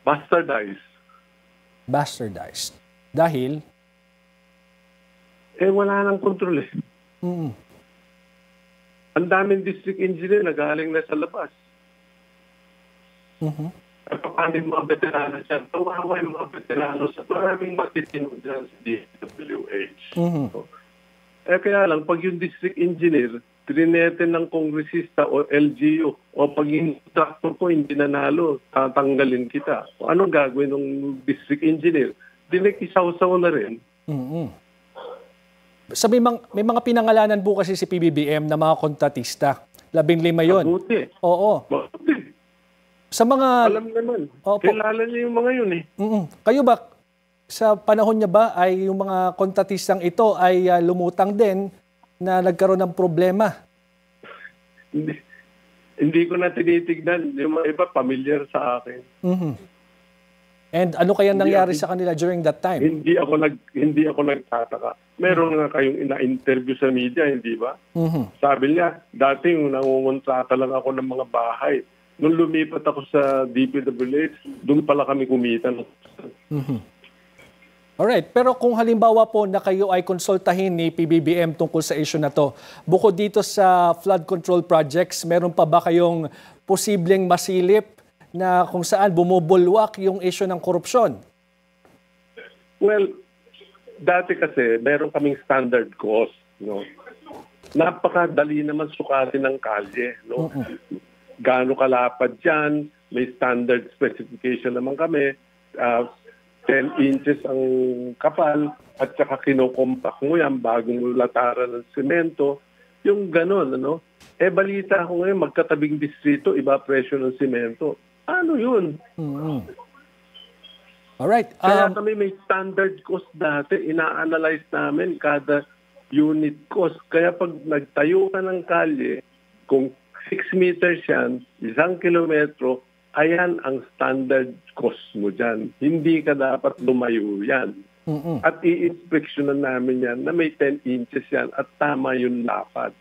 bastardized. Bastardized. Dahil? Wala nang kontrol eh. Ang daming district engineer na galing na sa labas. Paano yung mga veterano dyan? Tawawa yung mga veterano sa maraming matitino dyan sa DPWH. Kaya lang, pag yung district engineer, trinete ng kongresista o LGU, o pag yung traktor ko hindi nanalo, tatanggalin kita. O anong gagawin ng district engineer? Dinikisaw-saw na rin. So may mga pinangalanan po kasi si PBBM na mga kontratista. 15 yun. Mabuti. Oo. Mabuti. Sa mga... Alam naman. Opo. Kilala niya yung mga yun eh. Kayo ba, sa panahon niya ba ay yung mga kontratistang ito ay lumutang din na nagkaroon ng problema? Hindi ko na tinitignan. Yung mga iba, familiar sa akin. And ano kaya nangyari sa kanila during that time? Hindi ako nagtataka. Meron nga kayong ina-interview sa media, hindi ba? Sabi niya, dati yung nangungontrata lang ako ng mga bahay. Nung lumipat ako sa DPWH, doon pala kami kumita. Alright, pero kung halimbawa po na kayo ay konsultahin ni PBBM tungkol sa issue na to, bukod dito sa flood control projects, meron pa ba kayong posibleng masilip na kung saan bumubulwak yung issue ng korupsyon? Well, dati kasi meron kaming standard cost, no? Napakadali naman sukatin ng kalye, no? Gaano kalapad yan, may standard specification naman kami, 10 inches ang kapal at saka kinokompak mo yan bagong lataran ng semento, yung ganon, ano? Balita ko ngayon, magkatabing distrito, iba presyo ng semento. Ano yun? Alright. Kaya kami may standard cost dati, ina-analyze namin kada unit cost. Kaya pag nagtayo ka ng kalye, kung 6 meters yan, 1 kilometro, ayan ang standard cost mo dyan. Hindi ka dapat lumayo yan. At i-inspeksyonan namin yan na may 10 inches yan at tama yung lapad.